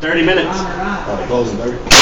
30 minutes. Oh, they closing 30.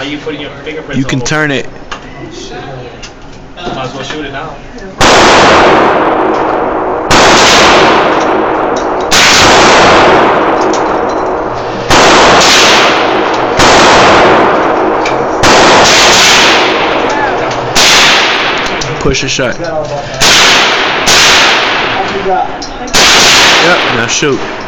Why are you putting your fingerprints You can turn it. Might as well shoot it now. Push a shot. Yep, now shoot.